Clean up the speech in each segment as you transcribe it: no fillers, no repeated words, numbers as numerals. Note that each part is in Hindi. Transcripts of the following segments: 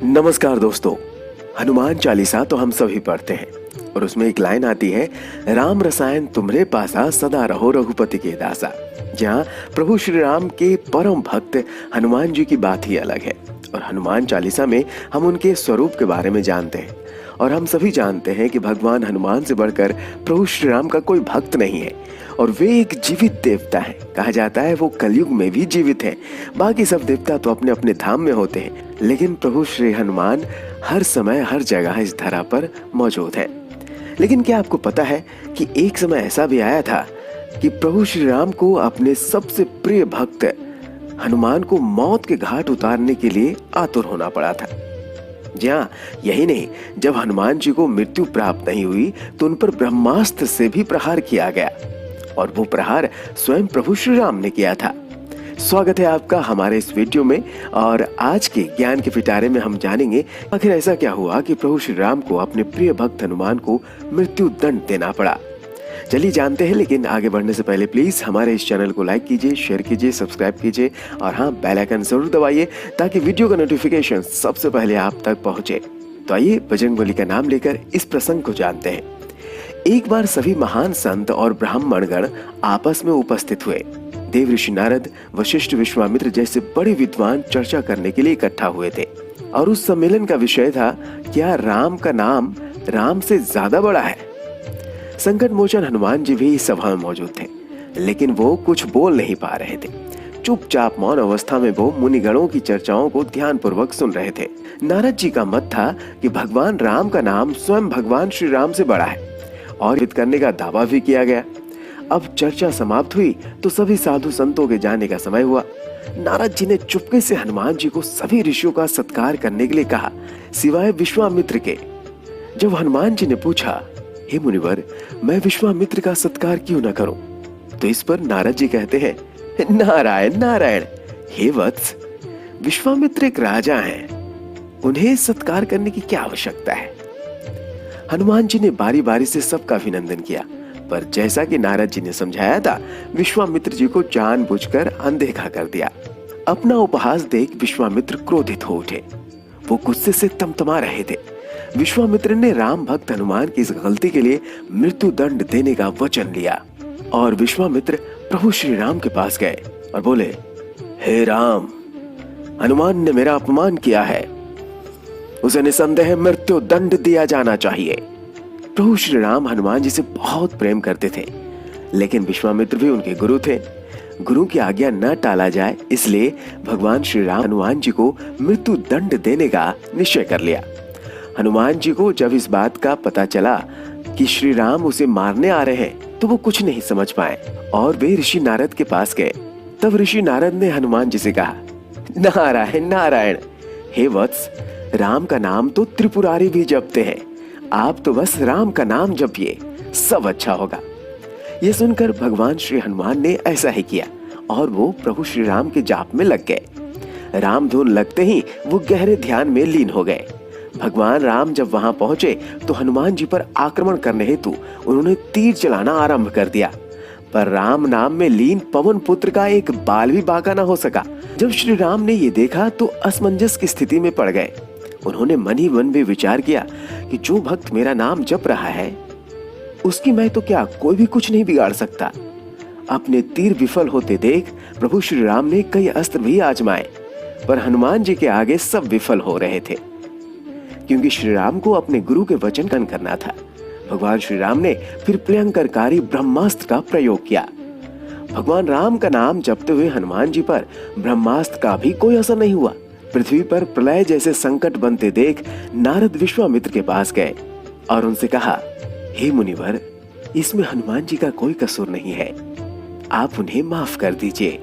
नमस्कार दोस्तों। हनुमान चालीसा तो हम सभी पढ़ते हैं और उसमें एक लाइन आती है, राम रसायन तुम्हारे पासा सदा रहो रघुपति के दासा। जहाँ प्रभु श्री राम के परम भक्त हनुमान जी की बात ही अलग है और हनुमान चालीसा में हम उनके स्वरूप के बारे में जानते हैं और हम सभी जानते हैं कि भगवान हनुमान से बढ़कर प्रभु श्री राम का कोई भक्त नहीं है और वे एक जीवित देवता हैं। कहा जाता है वो कलयुग में भी जीवित हैं। बाकी सब देवता तो अपने अपने धाम में होते हैं, लेकिन प्रभु श्री हनुमान हर समय हर जगह इस धरा पर मौजूद है। लेकिन क्या आपको पता है कि एक समय ऐसा भी आया था कि प्रभु श्री राम को अपने सबसे प्रिय भक्त हनुमान को मौत के घाट उतारने के लिए आतुर होना पड़ा था। जी हाँ, यही नहीं, जब हनुमान जी को मृत्यु प्राप्त नहीं हुई तो उन पर ब्रह्मास्त्र से भी प्रहार किया गया और वो प्रहार स्वयं प्रभु श्री राम ने किया था। स्वागत है आपका हमारे इस वीडियो में और आज के ज्ञान के पिटारे में हम जानेंगे आखिर ऐसा क्या हुआ कि प्रभु श्री राम को अपने प्रिय भक्त हनुमान को मृत्यु दंड देना पड़ा। चलिए जानते हैं, लेकिन आगे बढ़ने से पहले प्लीज हमारे इस चैनल को लाइक कीजिए, शेयर कीजिए, सब्सक्राइब कीजिए और हाँ, बेल आइकन जरूर दबाइए ताकि वीडियो का नोटिफिकेशन सबसे पहले आप तक पहुंचे। तो आइए बजरंगबली का नाम लेकर इस प्रसंग को जानते हैं। एक बार सभी महान संत और ब्राह्मणगण आपस में उपस्थित हुए। देव ऋषि नारद, वशिष्ठ, विश्वामित्र जैसे बड़े विद्वान चर्चा करने के लिए इकट्ठा हुए थे और उस सम्मेलन का विषय था, क्या राम का नाम राम से ज्यादा बड़ा है। संकट मोचन हनुमान जी भी इस सभा में मौजूद थे, लेकिन वो कुछ बोल नहीं पा रहे थे। चुपचाप मौन अवस्था में वो मुनिगणों की चर्चाओं को ध्यानपूर्वक सुन रहे थे। नारद जी का मत था कि भगवान राम का नाम स्वयं भगवान श्री राम से बड़ा है और हित करने का दावा भी किया गया। अब चर्चा समाप्त हुई तो सभी साधु संतों के जाने का समय हुआ। नारद जी ने चुपके से हनुमान जी को सभी ऋषियों का सत्कार करने के लिए कहा, सिवाय विश्वामित्र के। जब हनुमान जी ने पूछा, हे मुनिवर, मैं विश्वामित्र का सत्कार क्यों न करूं? तो इस पर नारद जी कहते हैं, नारायण नारायण, हे वत्स, विश्वामित्र एक राजा हैं, उन्हें सत्कार करने की क्या आवश्यकता है। हनुमान जी ने बारी बारी से सबका अभिनंदन किया, पर जैसा कि नारद जी ने समझाया था, विश्वामित्र जी को जानबूझकर अनदेखा कर दिया। अपना उपहास देख विश्वामित्र क्रोधित हो उठे। वो गुस्से से तमतमा रहे थे। विश्वामित्र ने राम भक्त हनुमान की इस गलती के लिए मृत्यु दंड देने का वचन लिया और विश्वामित्र प्रभु श्री राम के पास गए और बोले, हे राम, हनुमान ने मेरा अपमान किया है, उसे निसंदेह मृत्यु दंड दिया जाना चाहिए। प्रभु श्री राम हनुमान जी से बहुत प्रेम करते थे, लेकिन विश्वामित्र भी उनके गुरु थे। गुरु की आज्ञा न टाला जाए, इसलिए भगवान श्री राम हनुमान जी को मृत्यु दंड देने का निश्चय कर लिया। हनुमान जी को जब इस बात का पता चला कि श्री राम उसे मारने आ रहे हैं, तो वो कुछ नहीं समझ पाए और वे ऋषि नारद के पास गए। तब ऋषि नारद ने हनुमान जी से कहा, नारायण नारायण, हे वत्स, राम का नाम तो त्रिपुरारी भी जपते हैं, आप तो बस राम का नाम जपिए, सब अच्छा होगा। ये सुनकर भगवान श्री हनुमान ने ऐसा ही किया और वो प्रभु श्री राम के जाप में लग गए। राम धुन लगते ही वो गहरे ध्यान में लीन हो गए। भगवान राम जब वहां पहुंचे तो हनुमान जी पर आक्रमण करने हेतु उन्होंने तीर चलाना आरंभ कर दिया, पर राम नाम में लीन पवन पुत्र का एक बाल भी बांका न हो सका। जब श्री राम ने ये देखा तो असमंजस की स्थिति में पड़ गए। उन्होंने मन ही मन में विचार किया कि जो भक्त मेरा नाम जप रहा है, उसकी मैं तो क्या कोई भी कुछ नहीं बिगाड़ सकता। अपने तीर विफल होते देख प्रभु श्री राम ने कई अस्त्र भी आजमाए, पर हनुमान जी के आगे सब विफल हो रहे थे, क्योंकि श्री राम को अपने गुरु के वचन का करना था। भगवान श्री राम ने फिर प्रियंकरकारी ब्रह्मास्त्र का प्रयोग किया। भगवान राम का नाम जपते हुए हनुमान जी पर ब्रह्मास्त्र का भी कोई असर नहीं हुआ। पृथ्वी पर प्रलय जैसे संकट बनते देख नारद विश्वामित्र के पास गए और उनसे कहा, हे मुनिवर, इसमें हनुमान जी का कोई कसूर नहीं है, आप उन्हें माफ कर दीजिए।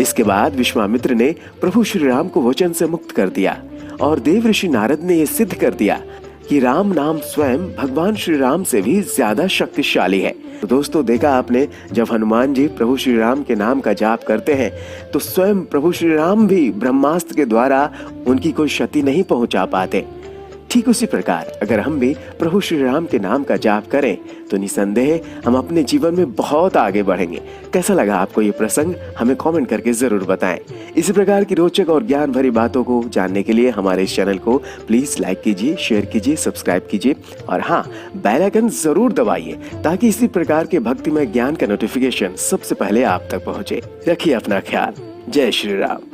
इसके बाद विश्वामित्र ने प्रभु श्री राम को वचन से मुक्त कर दिया और देव ऋषि नारद ने यह सिद्ध कर दिया कि राम नाम स्वयं भगवान श्री राम से भी ज्यादा शक्तिशाली है। तो दोस्तों, देखा आपने, जब हनुमान जी प्रभु श्री राम के नाम का जाप करते हैं तो स्वयं प्रभु श्री राम भी ब्रह्मास्त्र के द्वारा उनकी कोई क्षति नहीं पहुंचा पाते। ठीक उसी प्रकार अगर हम भी प्रभु श्री राम के नाम का जाप करें तो निसंदेह हम अपने जीवन में बहुत आगे बढ़ेंगे। कैसा लगा आपको ये प्रसंग, हमें कमेंट करके जरूर बताएं। इसी प्रकार की रोचक और ज्ञान भरी बातों को जानने के लिए हमारे इस चैनल को प्लीज लाइक कीजिए, शेयर कीजिए, सब्सक्राइब कीजिए और हाँ, बेल आइकन जरूर दबाइए ताकि इसी प्रकार के भक्तिमय ज्ञान का नोटिफिकेशन सबसे पहले आप तक पहुंचे। रखिए अपना ख्याल। जय श्री राम।